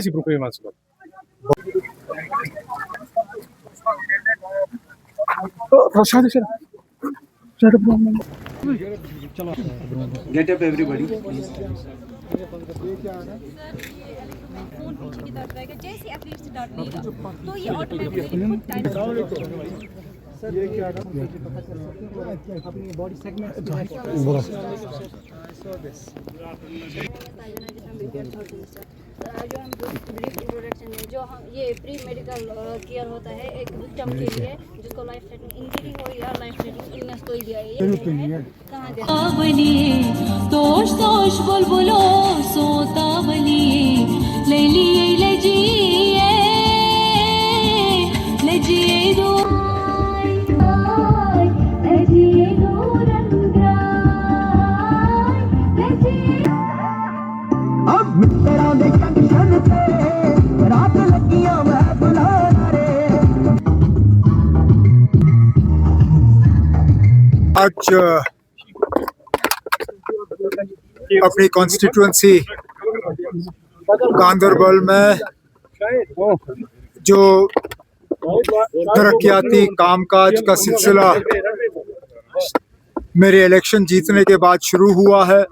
si problema sogar. Schade, schade. Schade, Bruno. Get up, everybody. Phone पीछे की तरफ रहेगा जैसे एथलीट से डर लेगा तो ये ऑटोमेटिकली सर ये क्या अपनी बॉडी सेगमेंट जो हम ब्रीफ इंट्रोडक्शन है जो हम ये प्री मेडिकल केयर होता है एक विक्टिम के लिए जिसको लाइफ थ्रेटनिंग इंजरी हो या लाइफ थ्रेटनिंग इलनेस कोई दिया है ये कहां देना बनिए तोश तोश बुलबुलो सोता बनिए ले लिए ले जिए दो आज अपनी कॉन्स्टिट्यूएंसी गांदरबल में जो तरक्याती कामकाज का सिलसिला मेरे इलेक्शन जीतने के बाद शुरू हुआ है,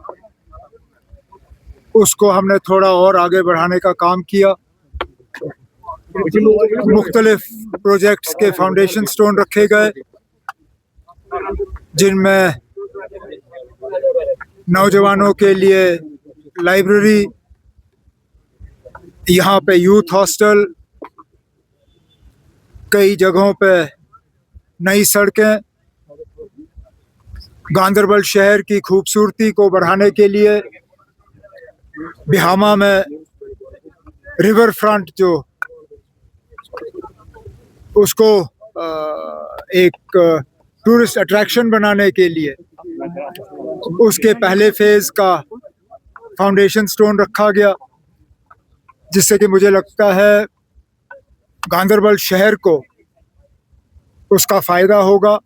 उसको हमने थोड़ा और आगे बढ़ाने का काम किया। मुख्तलिफ प्रोजेक्ट्स के फाउंडेशन स्टोन रखे गए, जिनमें नौजवानों के लिए लाइब्रेरी, यहाँ पे यूथ हॉस्टल, कई जगहों पे नई सड़कें, गांदरबल शहर की खूबसूरती को बढ़ाने के लिए बिहामा में रिवर फ्रंट जो उसको एक टूरिस्ट अट्रैक्शन बनाने के लिए उसके पहले फेज का फाउंडेशन स्टोन रखा गया, जिससे कि मुझे लगता है गांदरबल शहर को उसका फ़ायदा होगा।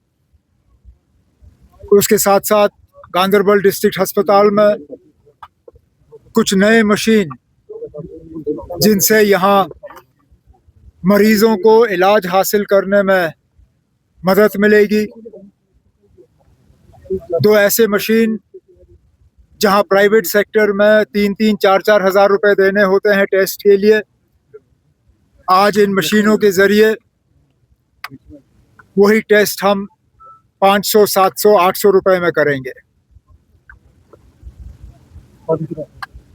उसके साथ साथ गांदरबल डिस्ट्रिक्ट अस्पताल में कुछ नए मशीन जिनसे यहाँ मरीज़ों को इलाज हासिल करने में मदद मिलेगी। दो ऐसे मशीन जहां प्राइवेट सेक्टर में 3-4 हज़ार रुपए देने होते हैं टेस्ट के लिए, आज इन मशीनों के ज़रिए वही टेस्ट हम 500, 700, 800 रुपए में करेंगे।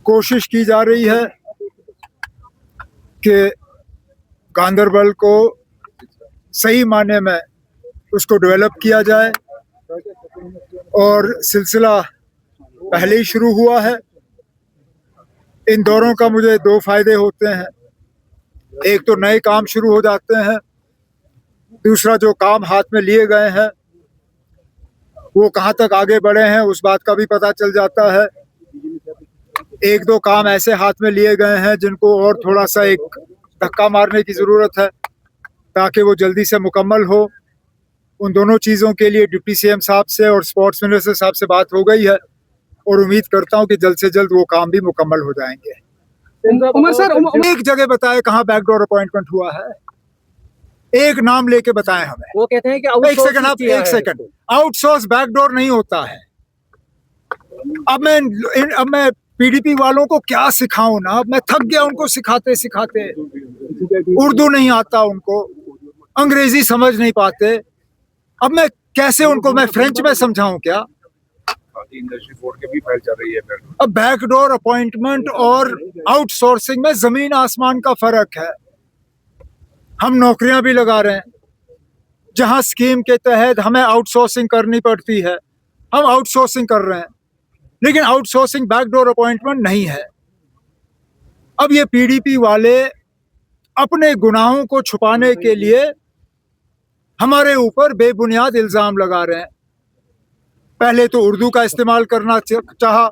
कोशिश की जा रही है कि गांदरबल को सही माने में उसको डेवलप किया जाए, और सिलसिला पहले ही शुरू हुआ है। इन दौरों का मुझे दो फायदे होते हैं, एक तो नए काम शुरू हो जाते हैं, दूसरा जो काम हाथ में लिए गए हैं वो कहाँ तक आगे बढ़े हैं उस बात का भी पता चल जाता है। एक दो काम ऐसे हाथ में लिए गए हैं जिनको और थोड़ा सा एक धक्का मारने की ज़रूरत है ताकि वो जल्दी से मुकम्मल हो। उन दोनों चीज़ों के लिए डिप्टी सीएम साहब से और स्पोर्ट्स मिनिस्टर साहब से बात हो गई है, और उम्मीद करता हूं कि जल्द से जल्द वो काम भी मुकम्मल हो जाएंगे। उमर सर, एक जगह बताए कहाँ बैकडोर अपॉइंटमेंट हुआ है, एक नाम लेके बताएं हमें। वो कहते हैं कि एक सेकंड, आउटसोर्स बैकडोर नहीं होता है। अब मैं पीडीपी वालों को क्या सिखाऊं ना, अब मैं थक गया उनको सिखाते सिखाते। उर्दू नहीं आता उनको, अंग्रेजी समझ नहीं पाते, अब मैं कैसे उनको मैं फ्रेंच में समझाऊं क्या? इंडस्ट्री बोर्ड के भी फाइल चल रही है। अब बैकडोर अपॉइंटमेंट और आउटसोर्सिंग में जमीन आसमान का फर्क है। हम नौकरियां भी लगा रहे हैं, जहां स्कीम के तहत हमें आउटसोर्सिंग करनी पड़ती है, हम आउटसोर्सिंग कर रहे हैं, लेकिन आउटसोर्सिंग बैकडोर अपॉइंटमेंट नहीं है। अब ये पीडीपी वाले अपने गुनाहों को छुपाने के लिए हमारे ऊपर बेबुनियाद इल्जाम लगा रहे हैं। पहले तो उर्दू का इस्तेमाल करना चाहा,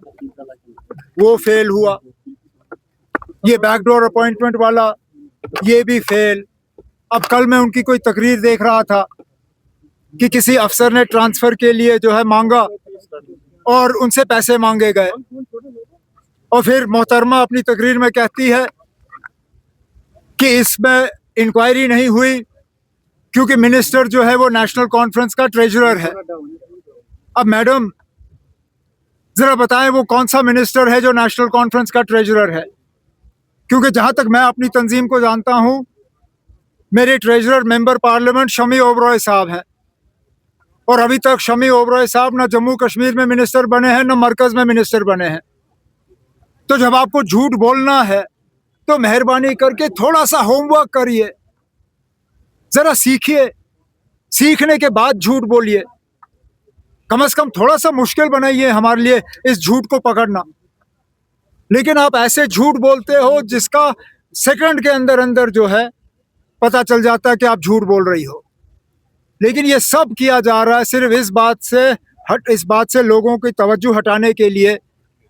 वो फेल हुआ। ये बैकडोर अपॉइंटमेंट वाला, ये भी फेल। अब कल मैं उनकी कोई तकरीर देख रहा था कि किसी अफसर ने ट्रांसफर के लिए जो है मांगा और उनसे पैसे मांगे गए, और फिर मोहतरमा अपनी तकरीर में कहती है कि इसमें इंक्वायरी नहीं हुई क्योंकि मिनिस्टर जो है वो नेशनल कॉन्फ्रेंस का ट्रेजरर है। अब मैडम जरा बताएं वो कौन सा मिनिस्टर है जो नेशनल कॉन्फ्रेंस का ट्रेजरर है? क्योंकि जहां तक मैं अपनी तंजीम को जानता हूं, मेरे treasurer member parliament Shami Oberoi साहब हैं, और अभी तक शमी ओबरॉय साहब ना जम्मू कश्मीर में मिनिस्टर बने हैं ना मरकज में मिनिस्टर बने हैं। तो जब आपको झूठ बोलना है तो मेहरबानी करके थोड़ा सा होमवर्क करिए, जरा सीखिए, सीखने के बाद झूठ बोलिए। कम से कम थोड़ा सा मुश्किल बनाइए हमारे लिए इस झूठ को पकड़ना। लेकिन आप ऐसे झूठ बोलते हो जिसका सेकंड के अंदर अंदर जो है पता चल जाता है कि आप झूठ बोल रही हो। लेकिन ये सब किया जा रहा है सिर्फ इस बात से लोगों की तवज्जो हटाने के लिए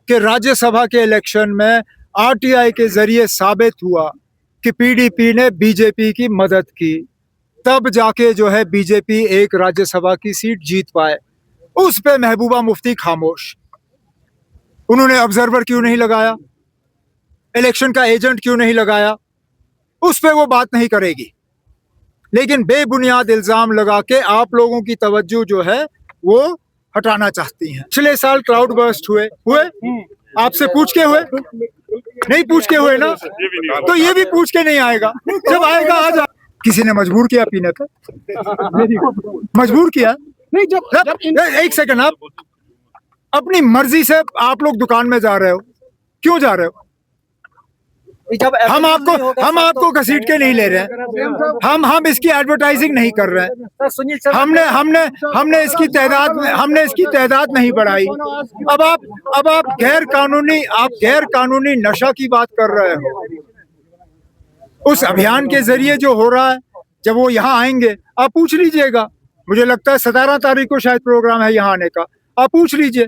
कि राज्यसभा के इलेक्शन में आरटीआई के जरिए साबित हुआ कि पीडीपी ने बीजेपी की मदद की, तब जाके जो है बीजेपी एक राज्यसभा की सीट जीत पाए। उस पे महबूबा मुफ्ती खामोश। उन्होंने ऑब्जर्वर क्यों नहीं लगाया, इलेक्शन का एजेंट क्यों नहीं लगाया, उस पे वो बात नहीं करेगी। लेकिन बेबुनियाद इल्जाम लगा के आप लोगों की तवज्जो जो है वो हटाना चाहती हैं। पिछले साल क्लाउड बर्स्ट हुए आपसे पूछ के हुए? नहीं पूछ के हुए ना, तो ये भी पूछ के नहीं आएगा। जब आएगा आ जा। किसी ने मजबूर किया पीने पे? मजबूर किया नहीं, जब एक सेकंड, आप अपनी मर्जी से आप लोग दुकान में जा रहे हो, क्यों जा रहे हो? जब हम आपको घसीट के नहीं ले रहे हैं, हम इसकी एडवर्टाइजिंग नहीं कर रहे हैं। हमने इसकी तादाद नहीं बढ़ाई। अब आप गैर कानूनी नशा की बात कर रहे हो। उस अभियान के जरिए जो हो रहा है, जब वो यहाँ आएंगे आप पूछ लीजिएगा। मुझे लगता है 17 तारीख को शायद प्रोग्राम है यहाँ आने का, आप पूछ लीजिए।